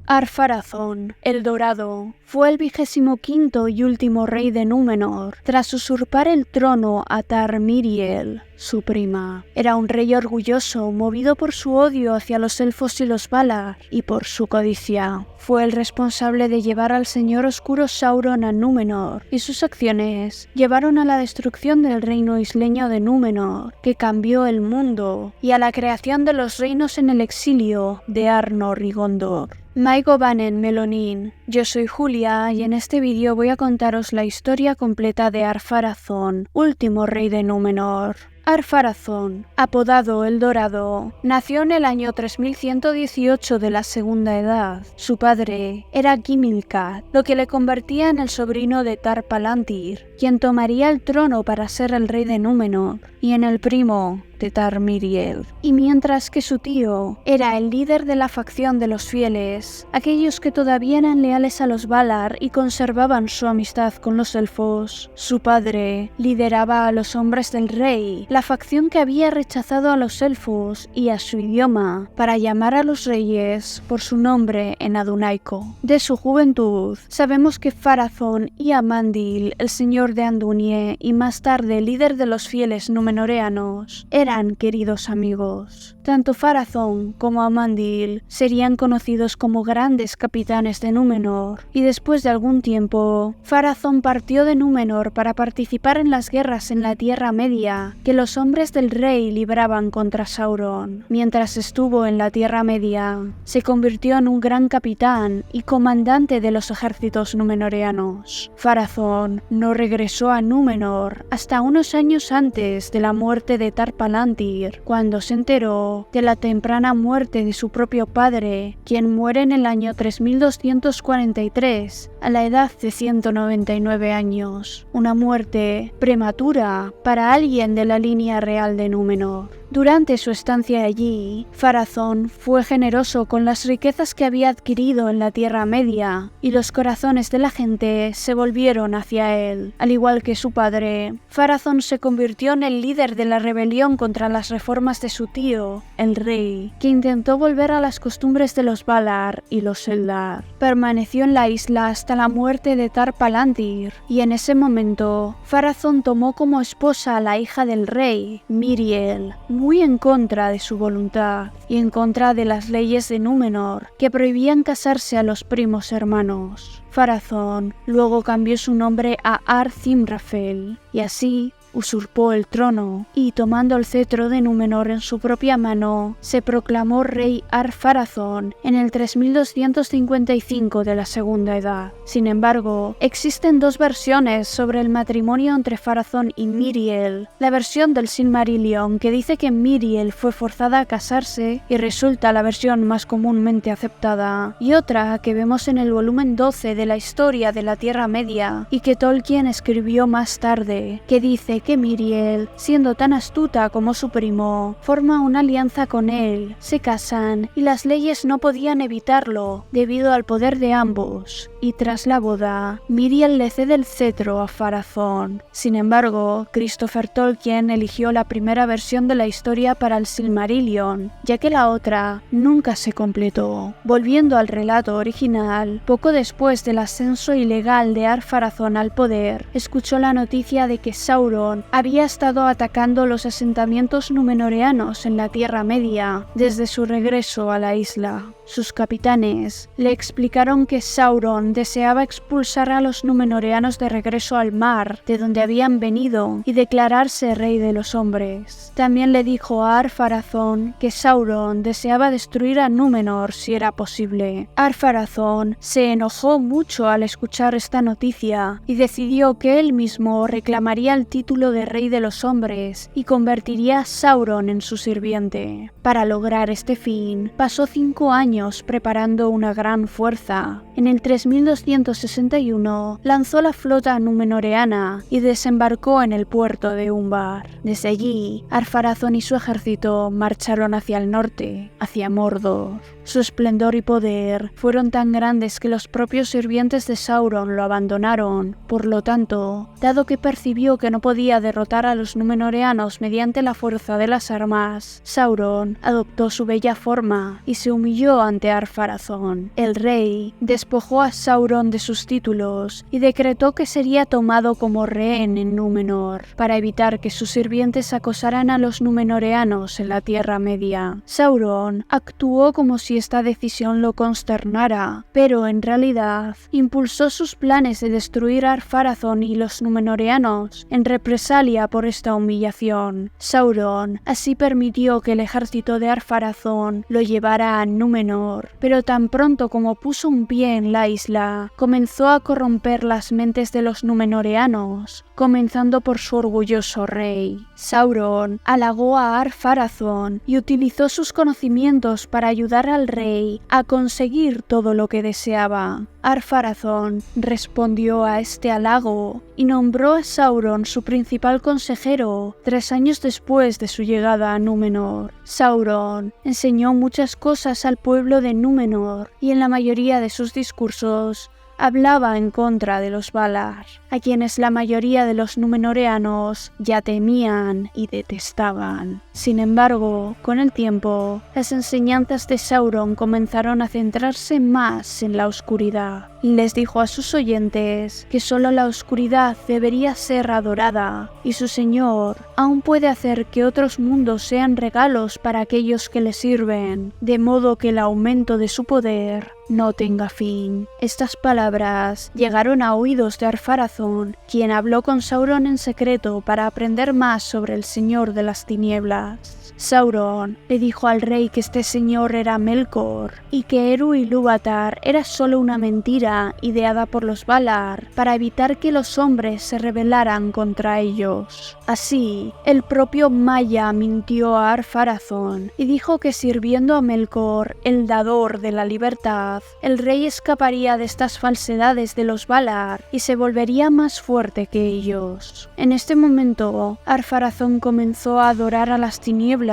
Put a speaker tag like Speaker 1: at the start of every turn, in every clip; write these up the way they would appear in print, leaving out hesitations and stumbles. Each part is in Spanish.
Speaker 1: Ar-Pharazôn, el Dorado, fue el 25º y último rey de Númenor, tras usurpar el trono a Tar-Miriel, su prima. Era un rey orgulloso, movido por su odio hacia los elfos y los Valar, y por su codicia. Fue el responsable de llevar al señor oscuro Sauron a Númenor, y sus acciones llevaron a la destrucción del reino isleño de Númenor, que cambió el mundo, y a la creación de los reinos en el exilio de Arnor y Gondor. Maigo Banen Melonin, yo soy Julia y en este vídeo voy a contaros la historia completa de Ar-Pharazôn, último rey de Númenor. Ar-Pharazôn, apodado el Dorado, nació en el año 3118 de la Segunda Edad. Su padre era Gimilcat, lo que le convertía en el sobrino de Tar-Palantir, quien tomaría el trono para ser el rey de Númenor, y en el primo de Tar-Miriel. Y mientras que su tío era el líder de la facción de los fieles, aquellos que todavía eran leales a los Valar y conservaban su amistad con los elfos, su padre lideraba a los hombres del rey, la facción que había rechazado a los elfos y a su idioma, para llamar a los reyes por su nombre en adunaico. De su juventud, sabemos que Pharazôn y Amandil, el señor de Andunie y más tarde líder de los fieles númenoreanos, eran queridos amigos. Tanto Pharazôn como Amandil serían conocidos como grandes capitanes de Númenor, y después de algún tiempo, Pharazôn partió de Númenor para participar en las guerras en la Tierra Media que los hombres del rey libraban contra Sauron. Mientras estuvo en la Tierra Media, se convirtió en un gran capitán y comandante de los ejércitos númenoreanos. Pharazôn no regresó a Númenor hasta unos años antes de la muerte de Tar-Palantir, cuando se enteró de la temprana muerte de su propio padre, quien muere en el año 3243 a la edad de 199 años. Una muerte prematura para alguien de la línea real de Númenor. Durante su estancia allí, Pharazôn fue generoso con las riquezas que había adquirido en la Tierra Media, y los corazones de la gente se volvieron hacia él. Al igual que su padre, Pharazôn se convirtió en el líder de la rebelión contra las reformas de su tío, el rey, que intentó volver a las costumbres de los Valar y los Eldar. Permaneció en la isla hasta la muerte de Tar-Palantir, y en ese momento, Pharazôn tomó como esposa a la hija del rey, Miriel, muy en contra de su voluntad y en contra de las leyes de Númenor, que prohibían casarse a los primos hermanos. Pharazôn luego cambió su nombre a Ar-Thimrafel, y así usurpó el trono, y tomando el cetro de Númenor en su propia mano, se proclamó rey Ar-Pharazôn en el 3255 de la Segunda Edad. Sin embargo, existen dos versiones sobre el matrimonio entre Pharazôn y Miriel. La versión del Silmarillion, que dice que Miriel fue forzada a casarse y resulta la versión más comúnmente aceptada, y otra que vemos en el volumen 12 de la Historia de la Tierra Media y que Tolkien escribió más tarde, que dice que Miriel, siendo tan astuta como su primo, forma una alianza con él, se casan y las leyes no podían evitarlo debido al poder de ambos, y tras la boda, Miriel le cede el cetro a Pharazôn. Sin embargo, Christopher Tolkien eligió la primera versión de la historia para el Silmarillion, ya que la otra nunca se completó. Volviendo al relato original, poco después del ascenso ilegal de Ar-Pharazôn al poder, escuchó la noticia de que Sauron había estado atacando los asentamientos númenoreanos en la Tierra Media desde su regreso a la isla. Sus capitanes le explicaron que Sauron deseaba expulsar a los númenoreanos de regreso al mar de donde habían venido y declararse rey de los hombres. También le dijo a Ar-Pharazôn que Sauron deseaba destruir a Númenor si era posible. Ar-Pharazôn se enojó mucho al escuchar esta noticia y decidió que él mismo reclamaría el título de rey de los hombres y convertiría a Sauron en su sirviente. Para lograr este fin, pasó 5 años preparando una gran fuerza. En el 3261 lanzó la flota númenoreana y desembarcó en el puerto de Umbar. Desde allí, Ar-Pharazôn y su ejército marcharon hacia el norte, hacia Mordor. Su esplendor y poder fueron tan grandes que los propios sirvientes de Sauron lo abandonaron. Por lo tanto, dado que percibió que no podía derrotar a los númenoreanos mediante la fuerza de las armas, Sauron adoptó su bella forma y se humilló ante Ar-Pharazôn. El rey despojó a Sauron de sus títulos y decretó que sería tomado como rehén en Númenor, para evitar que sus sirvientes acosaran a los númenoreanos en la Tierra Media. Sauron actuó como si esta decisión lo consternara, pero en realidad impulsó sus planes de destruir a Ar-Pharazôn y los númenoreanos en represalia por esta humillación. Sauron así permitió que el ejército de Ar-Pharazôn lo llevara a Númenor, pero tan pronto como puso un pie en la isla, comenzó a corromper las mentes de los númenoreanos, comenzando por su orgulloso rey. Sauron halagó a Ar-Pharazôn y utilizó sus conocimientos para ayudar al rey a conseguir todo lo que deseaba. Ar-Pharazôn respondió a este halago y nombró a Sauron su principal consejero 3 años después de su llegada a Númenor. Sauron enseñó muchas cosas al pueblo de Númenor y en la mayoría de sus discursos hablaba en contra de los Valar, a quienes la mayoría de los númenoreanos ya temían y detestaban. Sin embargo, con el tiempo, las enseñanzas de Sauron comenzaron a centrarse más en la oscuridad. Les dijo a sus oyentes que solo la oscuridad debería ser adorada y su Señor aún puede hacer que otros mundos sean regalos para aquellos que le sirven, de modo que el aumento de su poder no tenga fin. Estas palabras llegaron a oídos de Ar-Pharazôn, quien habló con Sauron en secreto para aprender más sobre el Señor de las Tinieblas. Sauron le dijo al rey que este señor era Melkor y que Eru Ilúvatar era solo una mentira ideada por los Valar para evitar que los hombres se rebelaran contra ellos. Así, el propio Maya mintió a Ar-Pharazôn y dijo que sirviendo a Melkor, el dador de la libertad, el rey escaparía de estas falsedades de los Valar y se volvería más fuerte que ellos. En este momento, Ar-Pharazôn comenzó a adorar a las tinieblas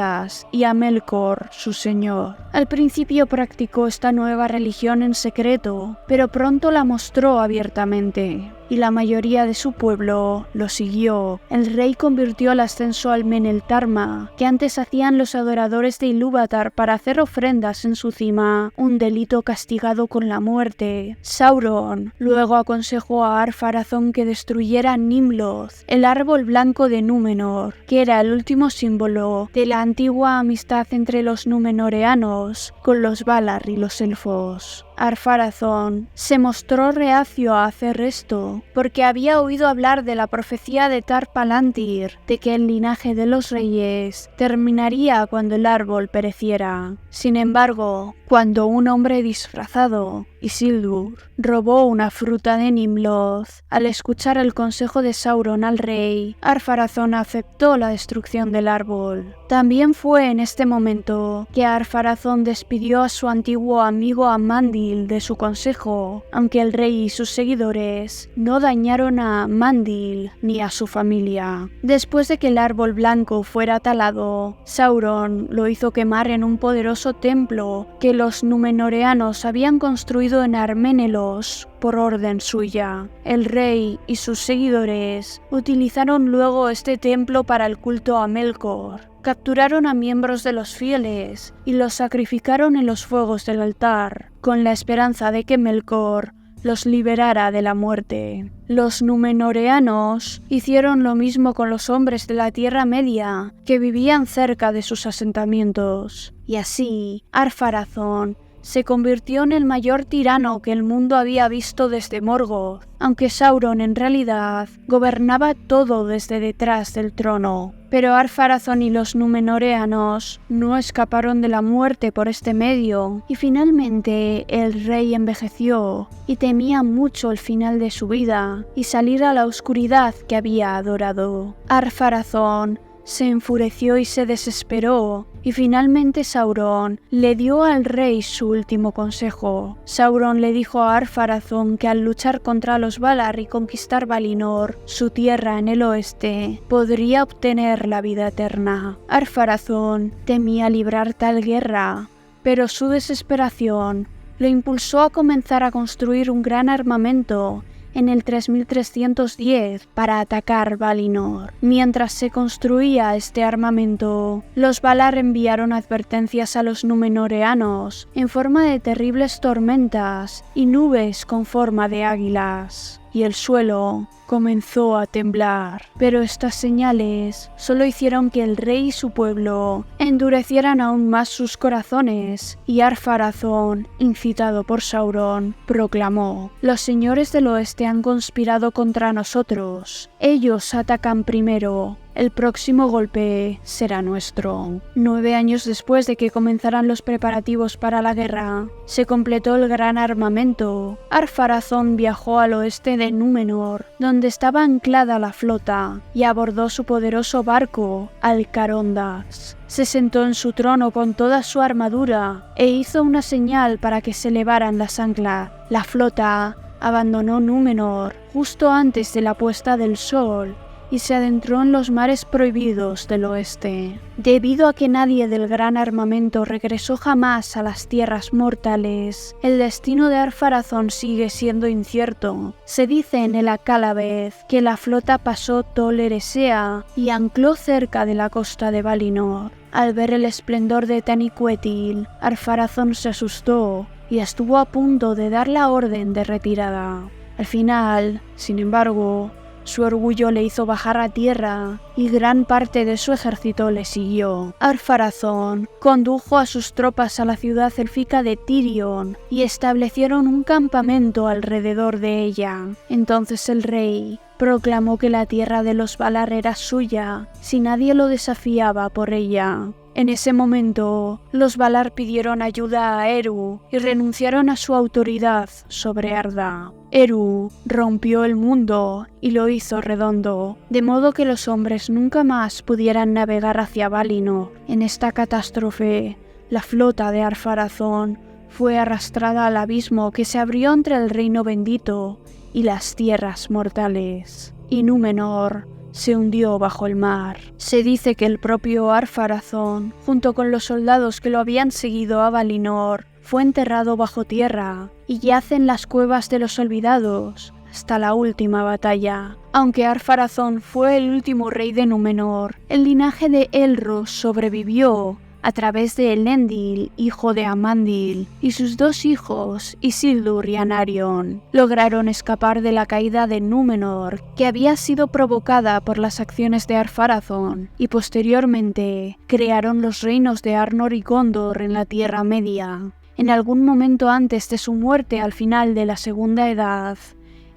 Speaker 1: y a Melkor, su señor. Al principio practicó esta nueva religión en secreto, pero pronto la mostró abiertamente, y la mayoría de su pueblo lo siguió. El rey convirtió el ascenso al Meneltarma, que antes hacían los adoradores de Ilúvatar para hacer ofrendas en su cima, un delito castigado con la muerte. Sauron luego aconsejó a Ar-Pharazôn que destruyera Nimloth, el árbol blanco de Númenor, que era el último símbolo de la antigua amistad entre los númenoreanos con los Valar y los elfos. Ar-Pharazôn se mostró reacio a hacer esto, porque había oído hablar de la profecía de Tar-Palantir, de que el linaje de los reyes terminaría cuando el árbol pereciera. Sin embargo, cuando un hombre disfrazado, Isildur, robó una fruta de Nimloth, al escuchar el consejo de Sauron al rey, Ar-Pharazôn aceptó la destrucción del árbol. También fue en este momento que Ar-Pharazôn despidió a su antiguo amigo Amandil de su consejo, aunque el rey y sus seguidores no dañaron a Amandil ni a su familia. Después de que el árbol blanco fuera talado, Sauron lo hizo quemar en un poderoso templo que los númenoreanos habían construido en Arménelos por orden suya. El rey y sus seguidores utilizaron luego este templo para el culto a Melkor. Capturaron a miembros de los fieles y los sacrificaron en los fuegos del altar, con la esperanza de que Melkor los liberara de la muerte. Los númenoreanos hicieron lo mismo con los hombres de la Tierra Media que vivían cerca de sus asentamientos, y así Ar-Pharazôn se convirtió en el mayor tirano que el mundo había visto desde Morgoth, aunque Sauron en realidad gobernaba todo desde detrás del trono. Pero Ar-Pharazôn y los númenoreanos no escaparon de la muerte por este medio, y finalmente el rey envejeció y temía mucho el final de su vida y salir a la oscuridad que había adorado. Ar-Pharazôn se enfureció y se desesperó, y finalmente Sauron le dio al rey su último consejo. Sauron le dijo a Ar-Pharazôn que al luchar contra los Valar y conquistar Valinor, su tierra en el oeste, podría obtener la vida eterna. Ar-Pharazôn temía librar tal guerra, pero su desesperación lo impulsó a comenzar a construir un gran armamento en el 3310 para atacar Valinor. Mientras se construía este armamento, los Valar enviaron advertencias a los númenoreanos en forma de terribles tormentas y nubes con forma de águilas, y el suelo comenzó a temblar. Pero estas señales solo hicieron que el rey y su pueblo endurecieran aún más sus corazones, y Ar-Pharazôn, incitado por Sauron, proclamó: «Los señores del oeste han conspirado contra nosotros. Ellos atacan primero. El próximo golpe será nuestro». 9 años después de que comenzaran los preparativos para la guerra, se completó el gran armamento. Ar-Pharazôn viajó al oeste de Númenor, donde estaba anclada la flota, y abordó su poderoso barco, Alcarondas. Se sentó en su trono con toda su armadura e hizo una señal para que se elevaran las anclas. La flota abandonó Númenor justo antes de la puesta del sol y se adentró en los mares prohibidos del oeste. Debido a que nadie del gran armamento regresó jamás a las tierras mortales, el destino de Ar-Pharazôn sigue siendo incierto. Se dice en el Akallabeth que la flota pasó Tol Eressëa y ancló cerca de la costa de Valinor. Al ver el esplendor de Taniquetil, Ar-Pharazôn se asustó y estuvo a punto de dar la orden de retirada. Al final, sin embargo, su orgullo le hizo bajar a tierra y gran parte de su ejército le siguió. Ar-Pharazôn condujo a sus tropas a la ciudad élfica de Tirion y establecieron un campamento alrededor de ella. Entonces el rey proclamó que la tierra de los Valar era suya si nadie lo desafiaba por ella. En ese momento, los Valar pidieron ayuda a Eru y renunciaron a su autoridad sobre Arda. Eru rompió el mundo y lo hizo redondo, de modo que los hombres nunca más pudieran navegar hacia Valinor. En esta catástrofe, la flota de Ar-Pharazôn fue arrastrada al abismo que se abrió entre el Reino Bendito y las tierras mortales, y Númenor se hundió bajo el mar. Se dice que el propio Ar-Pharazôn, junto con los soldados que lo habían seguido a Valinor, fue enterrado bajo tierra y yace en las cuevas de los olvidados hasta la última batalla. Aunque Ar-Pharazôn fue el último rey de Númenor, el linaje de Elros sobrevivió a través de Elendil, hijo de Amandil, y sus 2 hijos, Isildur y Anarion. Lograron escapar de la caída de Númenor, que había sido provocada por las acciones de Ar-Pharazôn, y posteriormente crearon los reinos de Arnor y Gondor en la Tierra Media. En algún momento antes de su muerte al final de la Segunda Edad,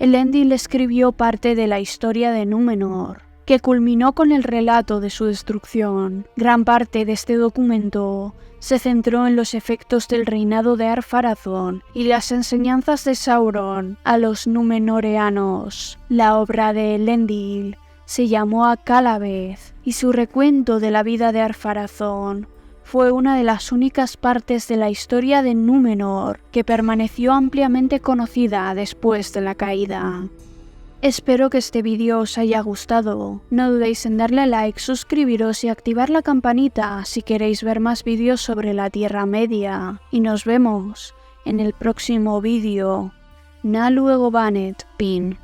Speaker 1: Elendil escribió parte de la historia de Númenor, que culminó con el relato de su destrucción. Gran parte de este documento se centró en los efectos del reinado de Ar-Pharazôn y las enseñanzas de Sauron a los númenoreanos. La obra de Elendil se llamó Akallabeth y su recuento de la vida de Ar-Pharazôn fue una de las únicas partes de la historia de Númenor que permaneció ampliamente conocida después de la caída. Espero que este vídeo os haya gustado. No dudéis en darle like, suscribiros y activar la campanita si queréis ver más vídeos sobre la Tierra Media. Y nos vemos en el próximo vídeo. Na luego banet, pin.